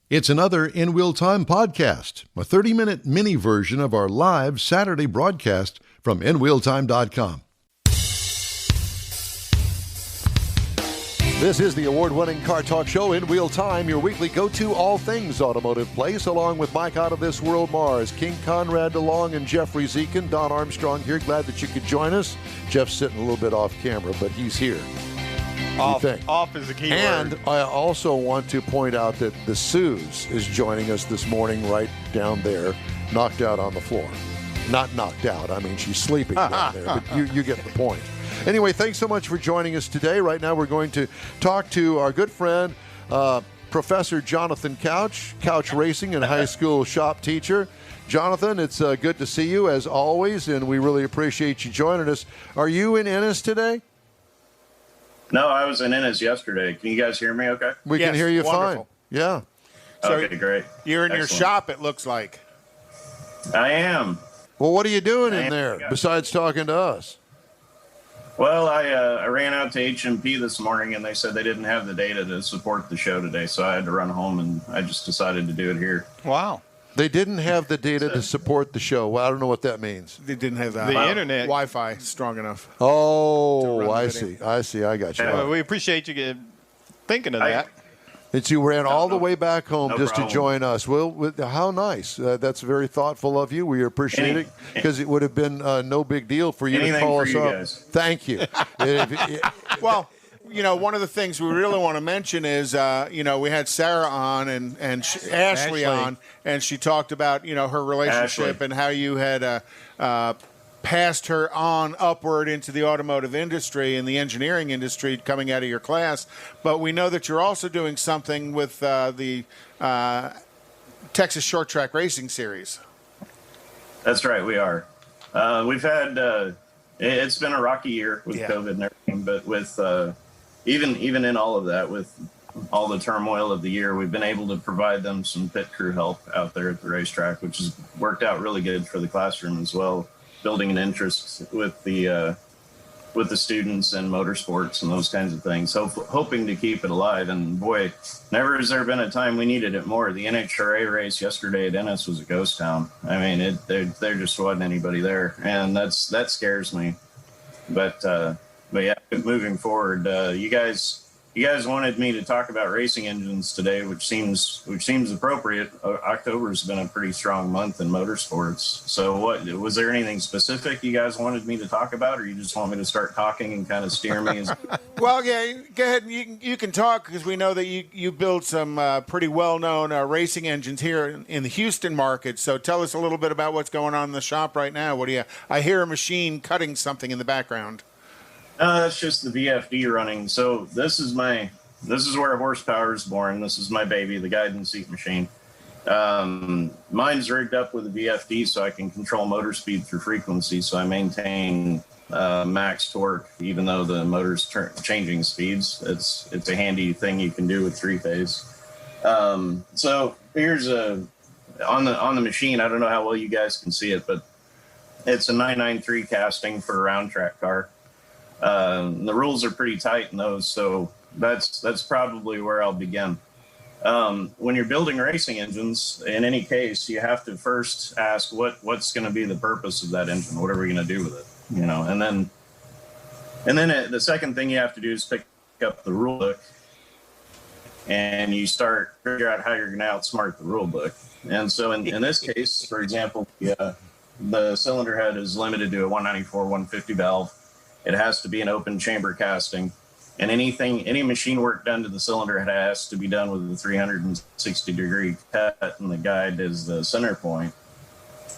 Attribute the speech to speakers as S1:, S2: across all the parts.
S1: It's another In Wheel Time podcast, a 30-minute mini version of our live Saturday broadcast from InWheelTime.com. This is the award-winning car talk show, In Wheel Time, your weekly go-to all things automotive place, along with Mike Out of This World Mars, King Konrad DeLong, and Jeffrey Zekin. Don Armstrong here. Glad that you could join us. Jeff's sitting a little bit off camera, but he's here.
S2: Off is the key word.
S1: And I also want to point out that the Suze is joining us this morning right down there, knocked out on the floor. Not knocked out. I mean, she's sleeping down there, but you get the point. Anyway, thanks so much for joining us today. Right now we're going to talk to our good friend, Professor Jonathon Couch, couch racing and high school shop teacher. Jonathon, it's good to see you as always, and we really appreciate you joining us. Are you in Ennis today?
S3: No, I was in Ennis yesterday. Can you guys hear me okay?
S1: We can hear you
S2: wonderful.
S1: fine. Yeah.
S2: So
S3: okay, great.
S2: You're in
S3: Excellent.
S2: your shop, it looks like.
S3: I am.
S1: Well, what are you doing in there besides talking to us?
S3: Well, I ran out to H&P this morning, and they said they didn't have the data to support the show today, so I had to run home, and I just decided to do it here.
S2: Wow.
S1: They didn't have the data to support the show. Well, I don't know what that means.
S2: They didn't have
S4: the internet
S2: Wi-Fi strong enough.
S1: Oh, I see. I got you.
S4: Well, we appreciate you thinking of that.
S1: And you ran all the way back home just
S3: problem.
S1: to join us. Well, how nice. That's very thoughtful of you. We appreciate it because it would have been no big deal for you to call us up.
S3: Guys.
S1: Thank you.
S2: Well, you know, one of the things we really want to mention is, you know, we had Sarah on and Ashley on, and she talked about, you know, her relationship and how you had passed her on upward into the automotive industry and the engineering industry coming out of your class. But we know that you're also doing something with the Texas Short Track Racing Series.
S3: That's right, we are. We've had, it's been a rocky year with COVID and everything, but with even in all of that, with all the turmoil of the year, we've been able to provide them some pit crew help out there at the racetrack, which has worked out really good for the classroom as well, building an interest with the students in motorsports and those kinds of things, hoping to keep it alive. And boy, never has there been a time we needed it more. The NHRA race yesterday at Ennis was a ghost town. I mean, there just wasn't anybody there, and that scares me. But yeah, moving forward, you guys wanted me to talk about racing engines today, which seems appropriate. October's been a pretty strong month in motorsports. So what, was there anything specific you guys wanted me to talk about, or you just want me to start talking and kind of steer me?
S2: Well, yeah, go ahead. You can talk, because we know that you build some pretty well-known racing engines here in the Houston market. So tell us a little bit about what's going on in the shop right now. I hear a machine cutting something in the background.
S3: That's just the VFD running. So this is where horsepower is born. This is my baby, the guidance seat machine. Mine's rigged up with a VFD so I can control motor speed through frequency. So I maintain max torque, even though the motor's changing speeds. It's a handy thing you can do with three-phase. So here's on the machine. I don't know how well you guys can see it, but it's a 993 casting for a round track car. The rules are pretty tight in those, so that's probably where I'll begin. When you're building racing engines, in any case, you have to first ask what's going to be the purpose of that engine. What are we going to do with it? You know, and then the second thing you have to do is pick up the rule book, and you start figure out how you're going to outsmart the rule book. And so in this case, for example, the cylinder head is limited to a 194-150 valve. It has to be an open chamber casting, and any machine work done to the cylinder head has to be done with a 360-degree cut, and the guide is the center point.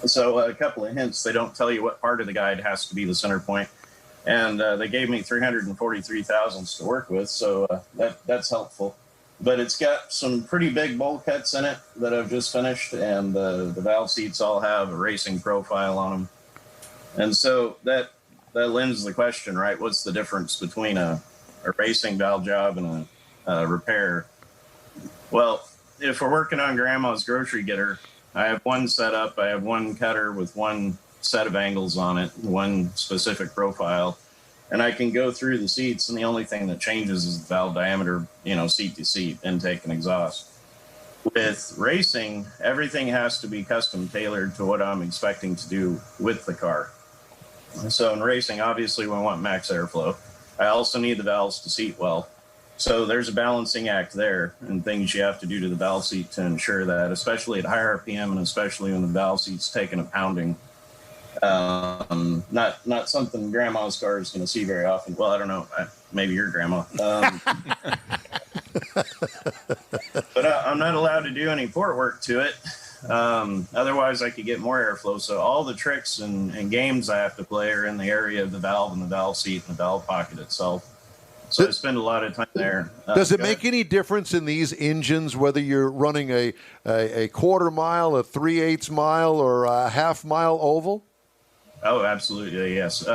S3: So a couple of hints: they don't tell you what part of the guide has to be the center point, and they gave me 343 thousandths to work with, so that's helpful. But it's got some pretty big bowl cuts in it that I've just finished, and the valve seats all have a racing profile on them, and so that lends the question, right? What's the difference between a racing valve job and a repair? Well, if we're working on grandma's grocery getter, I have one setup. I have one cutter with one set of angles on it, one specific profile, and I can go through the seats, and the only thing that changes is the valve diameter, seat to seat, intake and exhaust. With racing, everything has to be custom tailored to what I'm expecting to do with the car. So in racing, obviously, we want max airflow. I also need the valves to seat well. So there's a balancing act there and things you have to do to the valve seat to ensure that, especially at higher RPM and especially when the valve seat's taking a pounding. Not something grandma's car is going to see very often. Well, I don't know. Maybe your grandma. But I'm not allowed to do any port work to it. Otherwise, I could get more airflow. So all the tricks and games I have to play are in the area of the valve and the valve seat and the valve pocket itself. So I spend a lot of time there.
S1: Does it make any difference in these engines whether you're running a quarter mile, a 3/8 mile, or a half mile oval?
S3: Oh, absolutely, yes.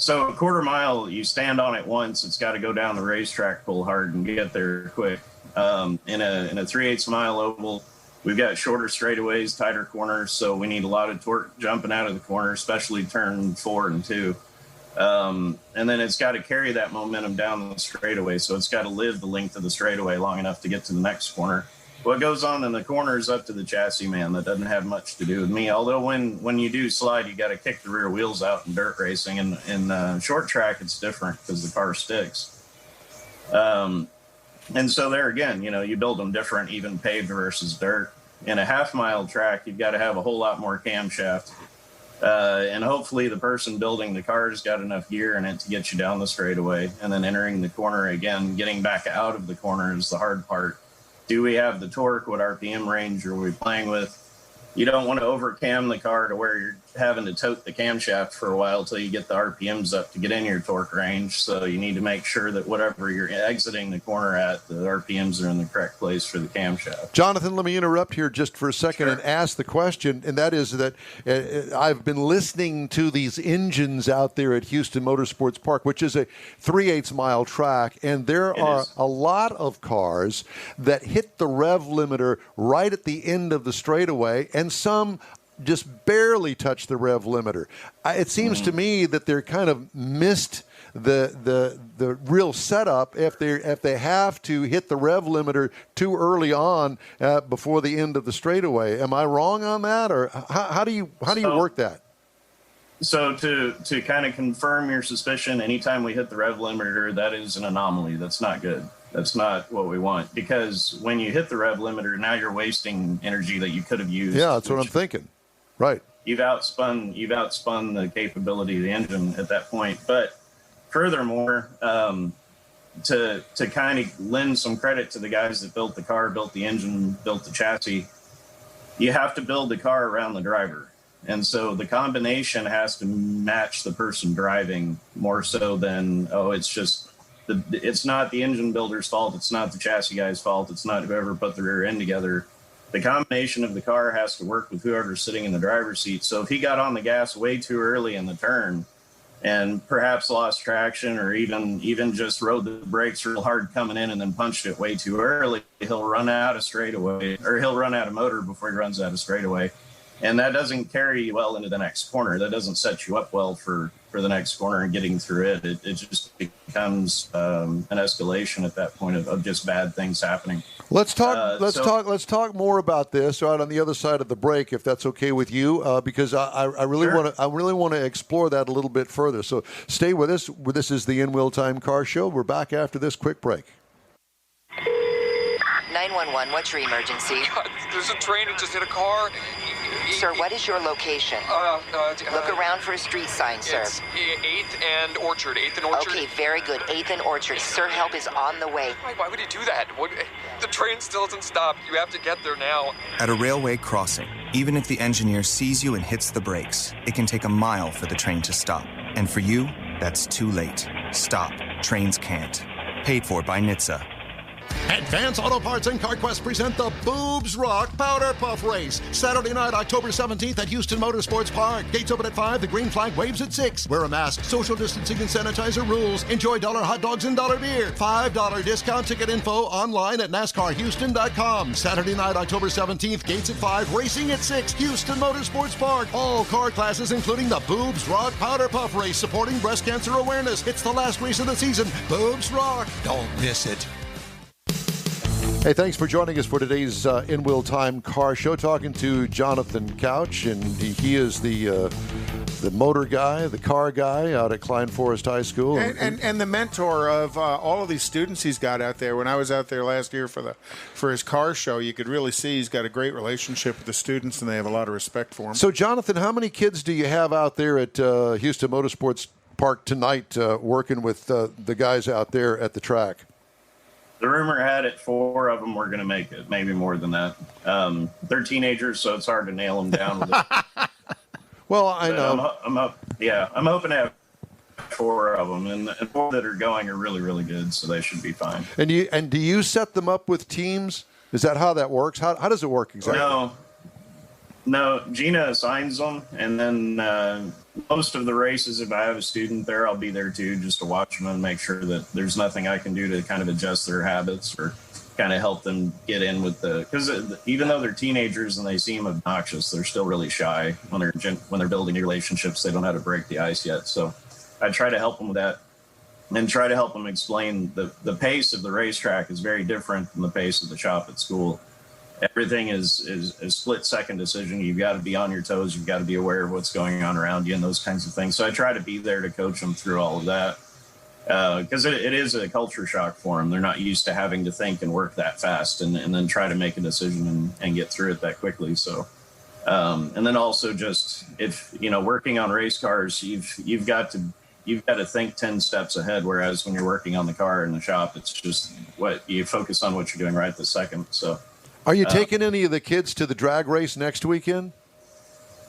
S3: So a quarter mile, you stand on it once. It's got to go down the racetrack full hard and get there quick. In a 3/8 mile oval, we've got shorter straightaways, tighter corners, so we need a lot of torque jumping out of the corner, especially turn 4 and 2. And then it's got to carry that momentum down the straightaway, so it's got to live the length of the straightaway long enough to get to the next corner. What goes on in the corner is up to the chassis man. That doesn't have much to do with me. Although when you do slide, you got to kick the rear wheels out in dirt racing. And in short track, it's different because the car sticks. And so there again, you build them different, even paved versus dirt. In a half-mile track, you've got to have a whole lot more camshaft. And hopefully the person building the car's got enough gear in it to get you down the straightaway. And then entering the corner again, getting back out of the corner is the hard part. Do we have the torque? What RPM range are we playing with? You don't want to overcam the car to where you're having to tote the camshaft for a while till you get the RPMs up to get in your torque range. So you need to make sure that whatever you're exiting the corner at, the RPMs are in the correct place for the camshaft.
S1: Jonathan, let me interrupt here just for a second and ask the question, and that is that I've been listening to these engines out there at Houston Motorsports Park, which is a 3/8 mile track, and there are a lot of cars that hit the rev limiter right at the end of the straightaway, and some just barely touch the rev limiter. It seems to me that they're kind of missed the real setup if they have to hit the rev limiter too early on before the end of the straightaway. Am I wrong on that, or how do you work that?
S3: So to kind of confirm your suspicion, anytime we hit the rev limiter, that is an anomaly. That's not good. That's not what we want, because when you hit the rev limiter, now you're wasting energy that you could have used.
S1: Yeah, that's what I'm thinking. Right.
S3: You've outspun the capability of the engine at that point. But furthermore, to kind of lend some credit to the guys that built the car, built the engine, built the chassis, you have to build the car around the driver. And so the combination has to match the person driving more so than, it's not the engine builder's fault. It's not the chassis guy's fault. It's not whoever put the rear end together. The combination of the car has to work with whoever's sitting in the driver's seat. So if he got on the gas way too early in the turn and perhaps lost traction or even just rode the brakes real hard coming in and then punched it way too early, he'll run out of straightaway, or he'll run out of motor before he runs out of straightaway. And that doesn't carry you well into the next corner. That doesn't set you up well for the next corner and getting through it. It just becomes an escalation at that point of just bad things happening.
S1: Let's talk more about this right on the other side of the break, if that's okay with you, because I really want to explore that a little bit further. So stay with us. This is the In Wheel Time Car Show. We're back after this quick break.
S5: 911, what's your emergency?
S6: There's a train that just hit a car.
S5: Sir, what is your location? Look around for a street sign, sir.
S6: It's 8th and Orchard. 8th and Orchard.
S5: Okay, very good. 8th and Orchard. Sir, help is on the way.
S6: Why would he do that? The train still hasn't stopped. You have to get there now.
S7: At a railway crossing, even if the engineer sees you and hits the brakes, it can take a mile for the train to stop. And for you, that's too late. Stop. Trains can't. Paid for by NHTSA.
S8: Advance Auto Parts and CarQuest present the Boobs Rock Powder Puff Race. Saturday night, October 17th at Houston Motorsports Park. Gates open at 5. The green flag waves at 6. Wear a mask. Social distancing and sanitizer rules. Enjoy $1 hot dogs and $1 beer. $5 discount ticket info online at NASCARHouston.com. Saturday night, October 17th. Gates at 5. Racing at 6. Houston Motorsports Park. All car classes, including the Boobs Rock Powder Puff Race, supporting breast cancer awareness. It's the last race of the season. Boobs Rock. Don't miss it.
S1: Hey, thanks for joining us for today's In Wheel Time Car Show. Talking to Jonathon Couch, and he is the motor guy, the car guy out at Klein Forest High School.
S2: And the mentor of all of these students he's got out there. When I was out there last year for his car show, you could really see he's got a great relationship with the students, and they have a lot of respect for him.
S1: So, Jonathon, how many kids do you have out there at Houston Motorsports Park tonight working with the guys out there at the track?
S3: The rumor had it 4 of them were going to make it, maybe more than that. They're teenagers, so it's hard to nail them down with it.
S1: Well, I know.
S3: I'm hoping to have 4 of them, and 4 that are going are really, really good, so they should be fine.
S1: And do you set them up with teams? Is that how that works? How does it work exactly?
S3: No, Gina assigns them, and then most of the races, if I have a student there, I'll be there too, just to watch them and make sure that there's nothing I can do to kind of adjust their habits or kind of help them get in with because even though they're teenagers and they seem obnoxious, they're still really shy when they're building relationships. They don't know how to break the ice yet. So I try to help them with that and try to help them explain the pace of the racetrack is very different than the pace of the shop at school. Everything is a split-second decision. You've got to be on your toes. You've got to be aware of what's going on around you and those kinds of things. So I try to be there to coach them through all of that because it is a culture shock for them. They're not used to having to think and work that fast and then try to make a decision and get through it that quickly. So, and then also just if, working on race cars, you've got to think 10 steps ahead. Whereas when you're working on the car in the shop, it's just what you focus on what you're doing right this second. So.
S1: Are you taking any of the kids to the drag race next weekend?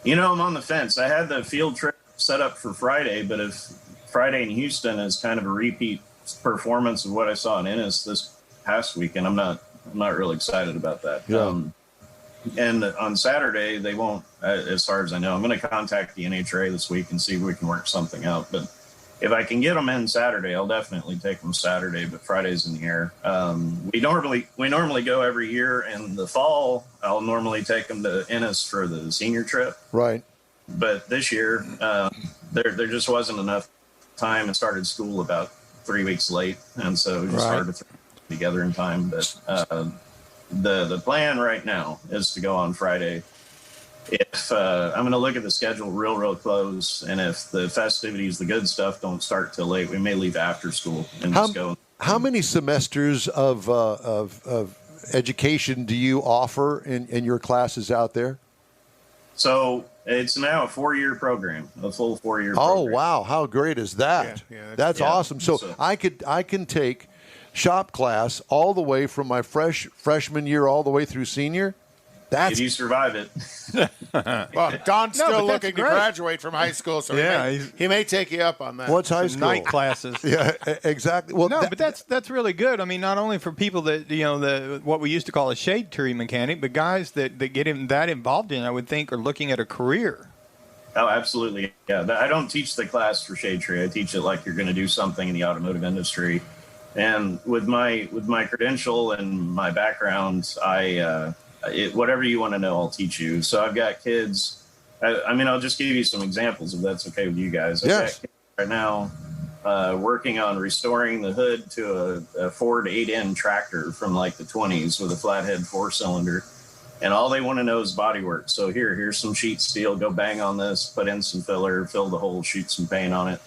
S3: I'm on the fence. I had the field trip set up for Friday, but if Friday in Houston is kind of a repeat performance of what I saw in Ennis this past weekend, I'm not really excited about that.
S1: Yeah.
S3: And on Saturday, they won't, as far as I know. I'm going to contact the NHRA this week and see if we can work something out. But if I can get them in Saturday, I'll definitely take them Saturday, but Friday's in the air. We normally go every year in the fall. I'll normally take them to Ennis for the senior trip.
S1: Right.
S3: But this year, there just wasn't enough time and started school about 3 weeks late. And so we just started to throw it together in time. But the plan right now is to go on Friday. If I'm going to look at the schedule real close, and if the festivities, the good stuff, don't start till late, we may leave after school and just go.
S1: How many semesters of education do you offer in your classes out there?
S3: So it's now a 4-year program, a full 4-year
S1: program. Oh,
S3: wow.
S1: How great is that? Yeah, that's awesome. So I can take shop class all the way from my freshman year all the way through senior.
S3: If you survive it.
S2: Well, Don's still looking to graduate from high school, so he may take you up on that.
S1: What's high school?
S4: Night classes.
S1: Yeah, exactly. Well,
S4: but that's really good. I mean, not only for people that what we used to call a shade tree mechanic, but guys that get that involved in, I would think, are looking at a career.
S3: Oh, absolutely. Yeah, I don't teach the class for shade tree. I teach it like you're going to do something in the automotive industry. And with my credential and my background, whatever you want to know, I'll teach you. So I've got kids. I'll just give you some examples if that's okay with you guys. I've got kids right now working on restoring the hood to a Ford 8N tractor from like the 20s with a flathead 4-cylinder. And all they want to know is body work. So here's some sheet steel. Go bang on this, put in some filler, fill the hole, shoot some paint on it.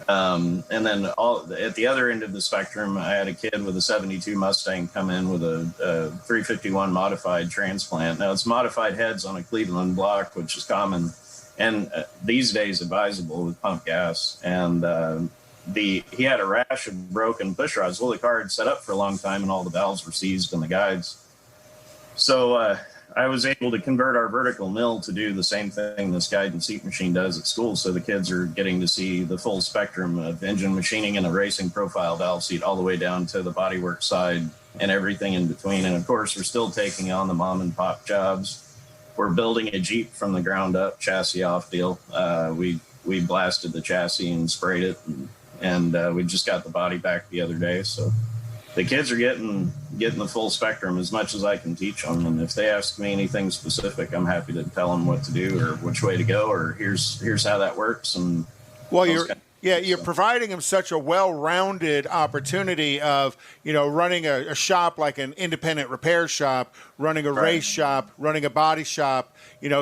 S3: And then at the other end of the spectrum, I had a kid with a 72 Mustang come in with a 351 modified transplant. Now it's modified heads on a Cleveland block, which is common and these days advisable with pump gas. And he had a rash of broken push rods. Well, the car had set up for a long time and all the valves were seized in the guides. So I was able to convert our vertical mill to do the same thing this guide and seat machine does at school. So the kids are getting to see the full spectrum of engine machining and a racing profile valve seat all the way down to the bodywork side and everything in between. And of course, we're still taking on the mom and pop jobs. We're building a Jeep from the ground up, chassis off deal. We blasted the chassis and sprayed it, and we just got the body back the other day. So the kids are getting the full spectrum as much as I can teach them. And if they ask me anything specific, I'm happy to tell them what to do or which way to go or here's how that works. And
S2: well, Yeah, you're providing them such a well-rounded opportunity of, running a shop like an independent repair shop, running a race shop, running a body shop,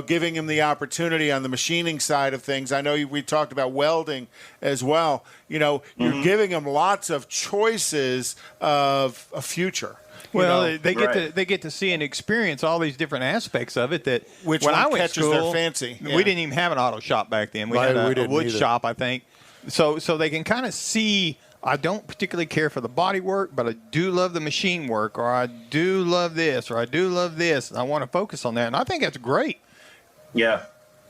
S2: giving them the opportunity on the machining side of things. I know we talked about welding as well. You're giving them lots of choices of a future.
S4: Well, they get to see and experience all these different aspects of it. That
S2: which
S4: when
S2: one
S4: I went
S2: catches
S4: to school,
S2: their fancy. Yeah.
S4: We didn't even have an auto shop back then. We had a wood shop, I think. So they can kind of see. I don't particularly care for the body work, but I do love the machine work, or I do love this, or I do love this. I want to focus on that, and I think that's great.
S3: Yeah.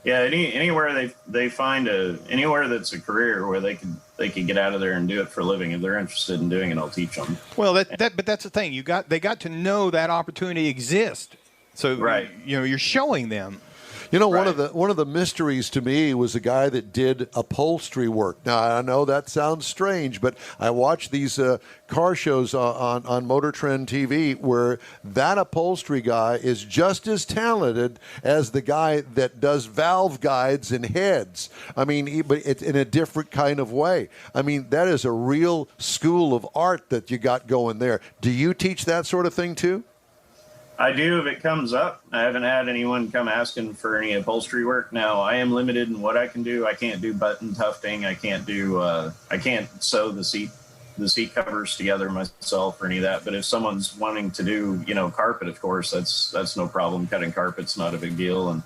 S3: Anywhere they find anywhere that's a career where they could get out of there and do it for a living. If they're interested in doing it, I'll teach them.
S4: Well, but that's the thing. They got to know that opportunity exists. So you're showing them.
S1: One of the mysteries to me was a guy that did upholstery work. Now, I know that sounds strange, but I watch these car shows on Motor Trend TV where that upholstery guy is just as talented as the guy that does valve guides and heads. I mean, but it's in a different kind of way. I mean, that is a real school of art that you got going there. Do you teach that sort of thing too?
S3: I do if it comes up. I haven't had anyone come asking for any upholstery work. Now, I am limited in what I can do. I can't do button tufting. I can't sew the seat covers together myself or any of that. But if someone's wanting to do, carpet, of course, that's no problem. Cutting carpet's not a big deal. And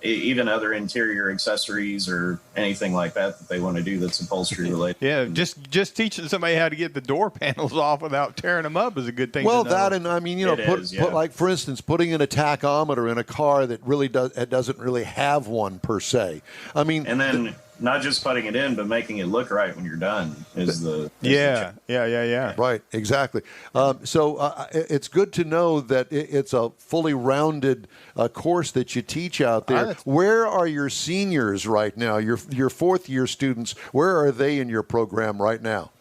S3: even other interior accessories or anything like that they want to do that's upholstery related.
S4: Yeah, just teaching somebody how to get the door panels off without tearing them up is a good thing.
S1: Well,
S4: to know.
S1: that and I mean, put like for instance, putting in a tachometer in a car that really doesn't really have one per se. I mean,
S3: and then. Not just putting it in, but making it look right when you're done is the
S4: yeah.
S1: Right, exactly. So it's good to know that it's a fully rounded course that you teach out there. Where are your seniors right now? Your fourth year students, where are they in your program right now?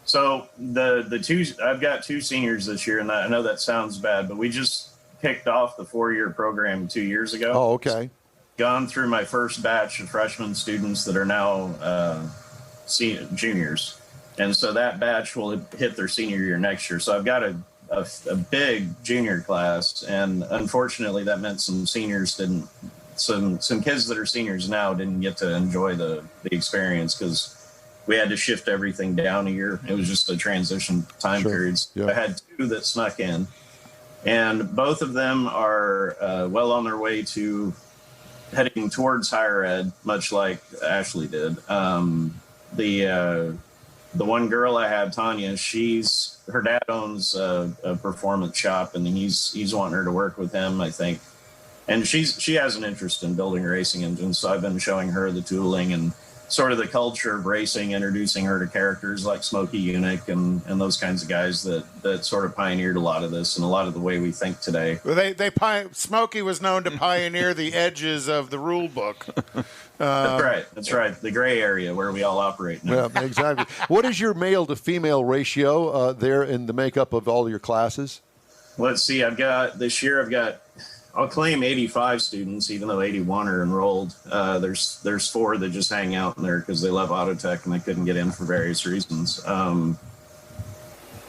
S3: So the two, I've got two seniors this year, and I know that sounds bad, but we just kicked off the 4-year program 2 years ago.
S1: Oh, okay.
S3: Gone through my first batch of freshman students that are now juniors. And so that batch will hit their senior year next year. So I've got a big junior class. And unfortunately, that meant some seniors some kids that are seniors now didn't get to enjoy the experience because we had to shift everything down a year. It was just a transition time periods. Yep. I had two that snuck in. And both of them are well on their way to heading towards higher ed, much like Ashley did. The one girl I had, Tanya, her dad owns a performance shop, and he's wanting her to work with him, I think. And she has an interest in building racing engines, so I've been showing her the tooling and sort of the culture of racing, introducing her to characters like Smokey Unick and those kinds of guys that sort of pioneered a lot of this and a lot of the way we think today.
S2: Well, Smokey was known to pioneer the edges of the rule book.
S3: That's right. The gray area where we all operate now.
S1: Yeah, exactly. What is your male to female ratio there in the makeup of all your classes?
S3: Let's see. This year I'll claim 85 students, even though 81 are enrolled. There's 4 that just hang out in there because they love auto tech and they couldn't get in for various reasons. Out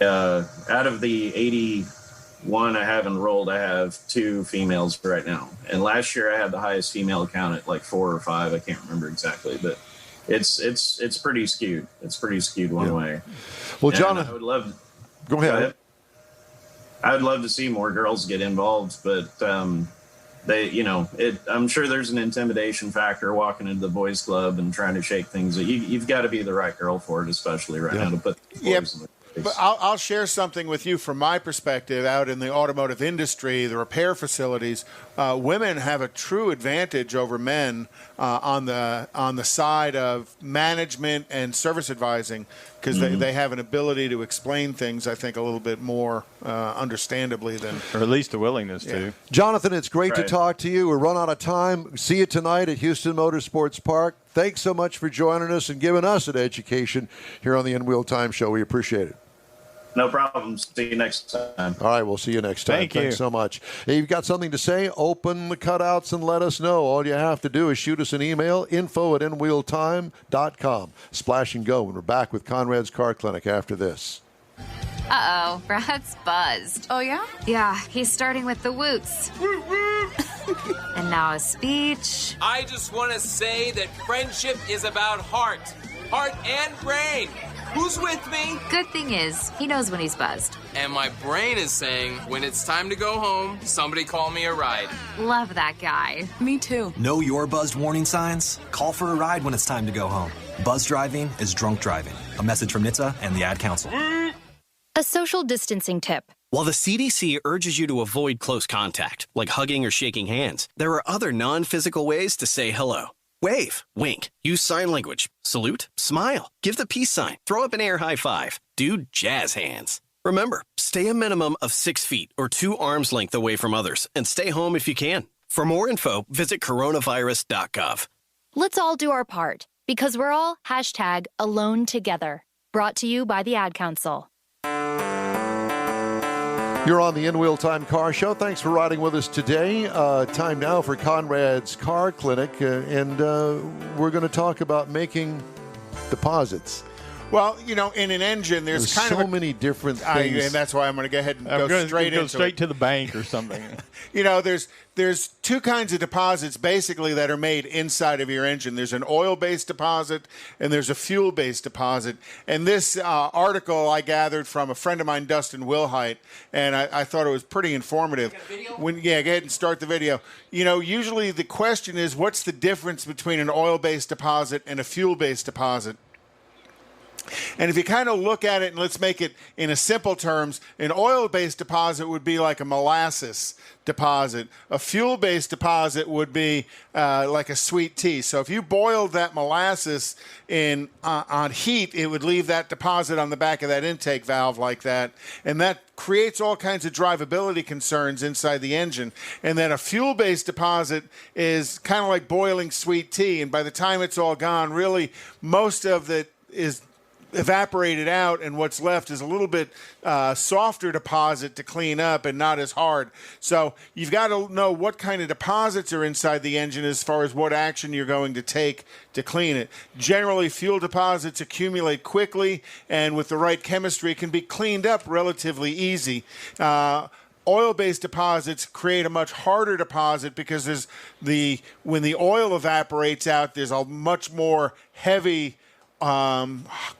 S3: of the 81 I have enrolled, I have 2 females right now. And last year I had the highest female count at like 4 or 5. I can't remember exactly, but it's pretty skewed. It's pretty skewed one way.
S1: Well, John,
S3: I would love.
S1: Go ahead.
S3: I would love to see more girls get involved, but I'm sure there's an intimidation factor walking into the boys' club and trying to shake things. You've got to be the right girl for it, especially right now to put the boys in the place.
S2: But I'll share something with you from my perspective out in the automotive industry, the repair facilities. Women have a true advantage over men on the side of management and service advising because they have an ability to explain things, I think, a little bit more understandably than...
S4: Or at least a willingness to.
S1: Jonathan, it's great to talk to you. We're run out of time. See you tonight at Houston Motorsports Park. Thanks so much for joining us and giving us an education here on the In Wheel Time Show. We appreciate it.
S3: No problem. See you next time.
S1: All right, we'll see you next time. Thanks so much. Hey, you've got something to say? Open the cutouts and let us know. All you have to do is shoot us an email, info@nwheeltime.com. Splash and go. And we're back with Konrad's Car Clinic after this.
S9: Uh-oh, Brad's buzzed.
S10: Oh, yeah?
S9: Yeah, he's starting with the woots. And now a speech.
S11: I just want to say that friendship is about heart and brain. Who's with me?
S9: Good thing is, he knows when he's buzzed.
S11: And my brain is saying, when it's time to go home, somebody call me a ride.
S9: Love that guy.
S10: Me too.
S12: Know your buzzed warning signs? Call for a ride when it's time to go home. Buzz driving is drunk driving. A message from NHTSA and the Ad Council.
S13: A social distancing tip.
S14: While the CDC urges you to avoid close contact, like hugging or shaking hands, there are other non-physical ways to say hello. Wave, wink, use sign language, salute, smile, give the peace sign, throw up an air high five, do jazz hands. Remember, stay a minimum of 6 feet or 2 arms length away from others and stay home if you can. For more info, visit coronavirus.gov.
S13: Let's all do our part because we're all #AloneTogether. Brought to you by the Ad Council.
S1: You're on the In-Wheel Time Car Show. Thanks for riding with us today. Time now for Konrad's Car Clinic, and we're going to talk about making deposits.
S2: Well, in an engine, there's kind
S1: so
S2: of
S1: many different things.
S2: And that's why I'm going to go ahead and go straight
S4: to the bank or something.
S2: There's two kinds of deposits basically that are made inside of your engine. There's an oil-based deposit and there's a fuel-based deposit. And this article I gathered from a friend of mine, Dustin Wilhite, and I thought it was pretty informative. Go ahead and start the video. Usually the question is, what's the difference between an oil-based deposit and a fuel-based deposit? And if you kind of look at it, and let's make it in a simple terms, an oil-based deposit would be like a molasses deposit. A fuel-based deposit would be like a sweet tea. So if you boiled that molasses on heat, it would leave that deposit on the back of that intake valve like that. And that creates all kinds of drivability concerns inside the engine. And then a fuel-based deposit is kind of like boiling sweet tea. And by the time it's all gone, really most of it is evaporated out, and what's left is a little bit softer deposit to clean up and not as hard. So you've got to know what kind of deposits are inside the engine as far as what action you're going to take to clean it. Generally, fuel deposits accumulate quickly, and with the right chemistry can be cleaned up relatively easy. Oil-based deposits create a much harder deposit because when the oil evaporates out, there's a much more heavy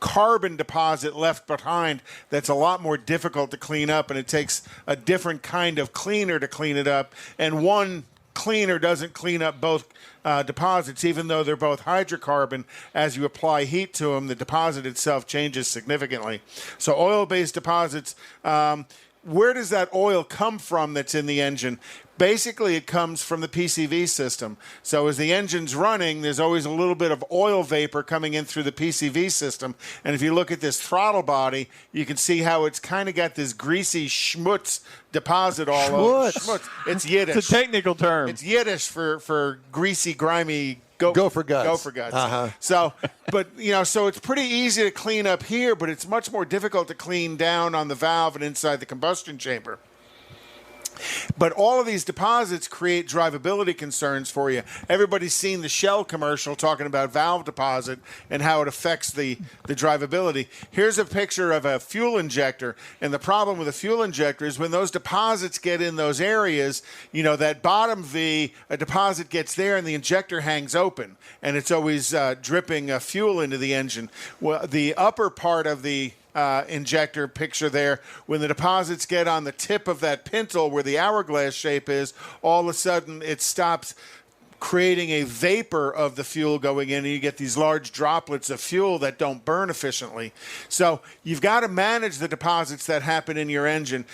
S2: carbon deposit left behind that's a lot more difficult to clean up, and it takes a different kind of cleaner to clean it up. And one cleaner doesn't clean up both deposits, even though they're both hydrocarbon. As you apply heat to them, the deposit itself changes significantly. So oil-based deposits, where does that oil come from that's in the engine? Basically, it comes from the PCV system. So as the engine's running, there's always a little bit of oil vapor coming in through the PCV system. And if you look at this throttle body, you can see how it's kind of got this greasy schmutz deposit all over. Schmutz. It's Yiddish.
S4: It's a technical term.
S2: It's Yiddish for greasy, grimy
S1: Go for guts.
S2: Go for guts.
S1: Uh-huh.
S2: So it's pretty easy to clean up here, but it's much more difficult to clean down on the valve and inside the combustion chamber. But all of these deposits create drivability concerns for you. Everybody's seen the Shell commercial talking about valve deposit and how it affects the drivability. Here's a picture of a fuel injector. And the problem with a fuel injector is when those deposits get in those areas, that bottom V, a deposit gets there and the injector hangs open. And it's always dripping fuel into the engine. Well, the upper part of the injector picture there, when the deposits get on the tip of that pintle where the hourglass shape is, all of a sudden it stops creating a vapor of the fuel going in, and you get these large droplets of fuel that don't burn efficiently. So you've got to manage the deposits that happen in your engine.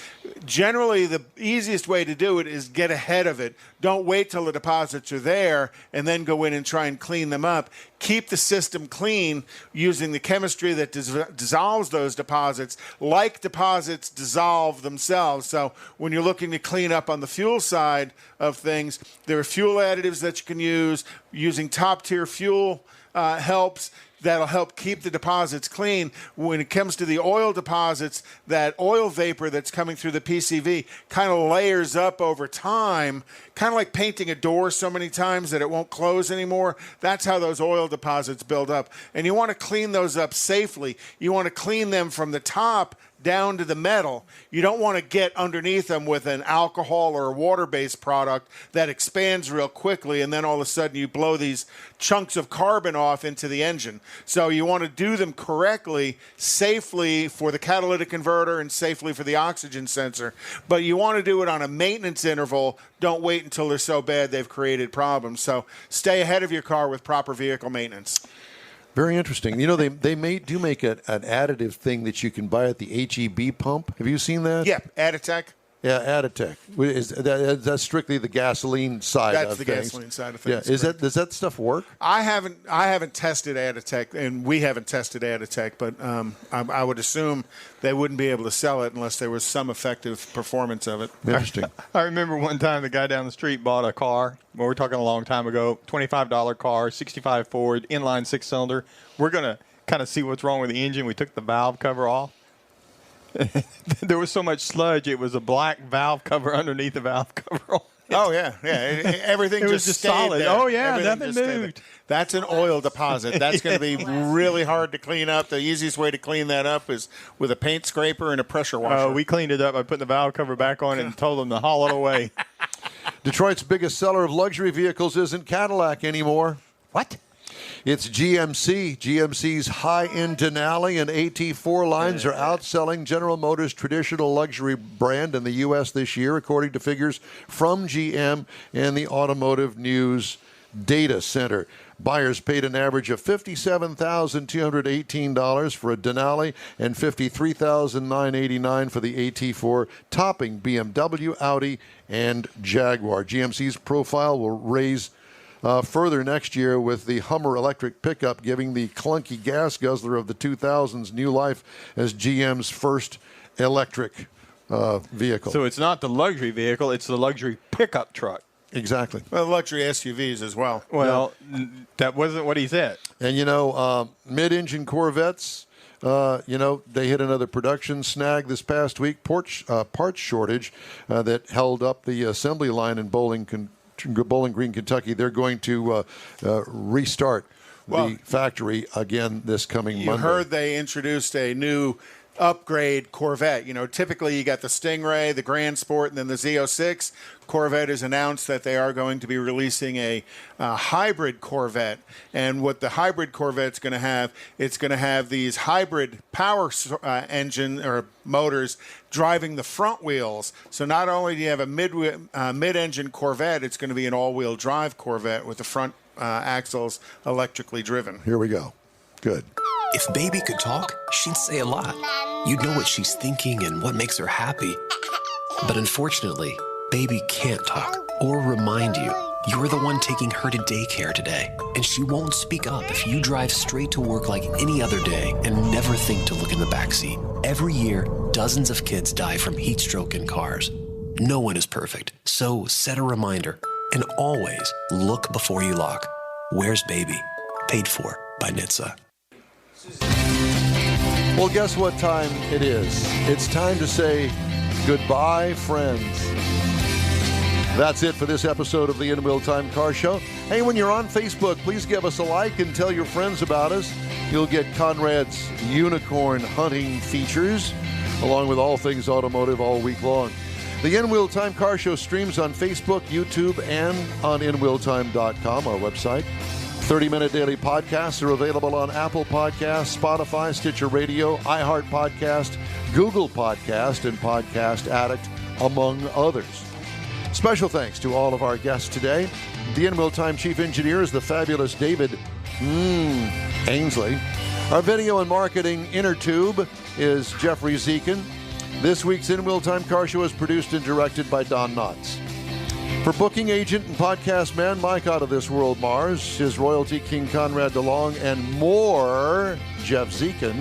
S2: Generally, the easiest way to do it is get ahead of it. Don't wait till the deposits are there and then go in and try and clean them up. Keep the system clean using the chemistry that dissolves those deposits, like deposits dissolve themselves. So when you're looking to clean up on the fuel side of things, there are fuel additives that you can use. Using top-tier fuel helps. that'll help keep the deposits clean. When it comes to the oil deposits, that oil vapor that's coming through the PCV kind of layers up over time, kind of like painting a door so many times that it won't close anymore. That's how those oil deposits build up. And you want to clean those up safely. You want to clean them from the top down to the metal. You don't want to get underneath them with an alcohol or a water-based product that expands real quickly, and then all of a sudden you blow these chunks of carbon off into the engine. So you want to do them correctly, safely for the catalytic converter and safely for the oxygen sensor. But you want to do it on a maintenance interval. Don't wait until they're so bad they've created problems. So stay ahead of your car with proper vehicle maintenance.
S1: Very interesting. You know, they do make an additive thing that you can buy at the HEB pump. Have you seen that?
S2: Yeah, Additech.
S1: Yeah, Additech. That's strictly the gasoline side of things. That's the gasoline
S2: side of things.
S1: Yeah, does that stuff work?
S2: I haven't tested Additech, and we haven't tested Additech, but I would assume they wouldn't be able to sell it unless there was some effective performance of it.
S1: Interesting.
S4: I remember one time the guy down the street bought a car. Well, we're talking a long time ago. $25 car, 65 Ford, inline 6-cylinder. We're going to kind of see what's wrong with the engine. We took the valve cover off. There was so much sludge, it was a black valve cover underneath the valve cover.
S2: Oh, yeah. Everything
S4: was just solid.
S2: There.
S4: Oh, yeah,
S2: Everything
S4: nothing moved.
S2: That's an oil deposit. That's going to be really hard to clean up. The easiest way to clean that up is with a paint scraper and a pressure washer.
S4: Oh, we cleaned it up by putting the valve cover back on and told them to haul it away.
S1: Detroit's biggest seller of luxury vehicles isn't Cadillac anymore.
S4: What?
S1: It's GMC. GMC's high-end Denali and AT4 lines are outselling General Motors' traditional luxury brand in the U.S. this year, according to figures from GM and the Automotive News Data Center. Buyers paid an average of $57,218 for a Denali and $53,989 for the AT4, topping BMW, Audi, and Jaguar. GMC's profile will raise further next year with the Hummer electric pickup, giving the clunky gas guzzler of the 2000s new life as GM's first electric vehicle.
S4: So it's not the luxury vehicle, it's the luxury pickup truck.
S1: Exactly.
S2: Well, luxury SUVs as well.
S4: Well, that wasn't what he said.
S1: And, you know, mid-engine Corvettes, they hit another production snag this past week, parts shortage that held up the assembly line in Bowling Green, Kentucky. They're going to restart the factory again this coming Monday.
S2: You heard they introduced a new upgrade Corvette. You know, typically you got the Stingray, the Grand Sport, and then the Z06. Corvette has announced that they are going to be releasing a hybrid Corvette. And what the hybrid Corvette's going to have, it's going to have these hybrid power engine or motors driving the front wheels. So not only do you have a mid-engine Corvette, it's going to be an all-wheel drive Corvette with the front axles electrically driven.
S1: Here we go. Good.
S10: If baby could talk, she'd say a lot. You'd know what she's thinking and what makes her happy. But unfortunately, baby can't talk or remind you. You're the one taking her to daycare today, and she won't speak up if you drive straight to work like any other day and never think to look in the backseat. Every year, dozens of kids die from heat stroke in cars. No one is perfect, so set a reminder and always look before you lock. Where's baby? Paid for by NHTSA.
S1: Well, guess what time it is? It's time to say goodbye, friends. That's it for this episode of the In Wheel Time Car Show. Hey, when you're on Facebook, please give us a like and tell your friends about us. You'll get Konrad's unicorn hunting features, along with all things automotive all week long. The In Wheel Time Car Show streams on Facebook, YouTube, and on InWheelTime.com, our website. 30-minute daily podcasts are available on Apple Podcasts, Spotify, Stitcher Radio, iHeart Podcast, Google Podcast, and Podcast Addict, among others. Special thanks to all of our guests today. The In Wheel Time Chief Engineer is the fabulous David Ainsley. Our video and marketing inner tube is Jeffrey Zekin. This week's In Wheel Time Car Show is produced and directed by Don Knotts. For booking agent and podcast man Mike Out of This World Mars, his royalty King Konrad DeLong, and more Jeff Zekin,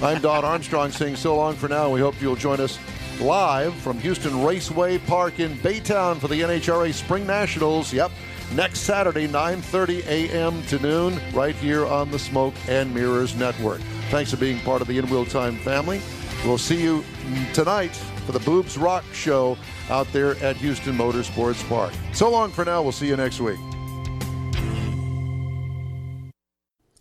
S1: I'm Don Armstrong saying so long for now. We hope you'll join us live from Houston Raceway Park in Baytown for the NHRA Spring Nationals. Yep, next Saturday, 9:30 a.m. to noon, right here on the Smoke and Mirrors Network. Thanks for being part of the In Wheel Time family. We'll see you tonight for the Boobs Rock Show out there at Houston Motorsports Park. So long for now. We'll see you next week.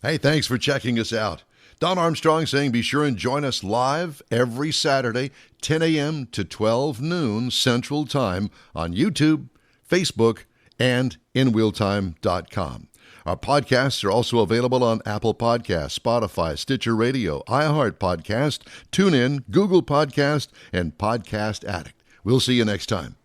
S8: Hey, thanks for checking us out. Don Armstrong saying be sure and join us live every Saturday, 10 a.m. to 12 noon Central Time on YouTube, Facebook, and InWheelTime.com. Our podcasts are also available on Apple Podcasts, Spotify, Stitcher Radio, iHeart Podcast, TuneIn, Google Podcast, and Podcast Addict. We'll see you next time.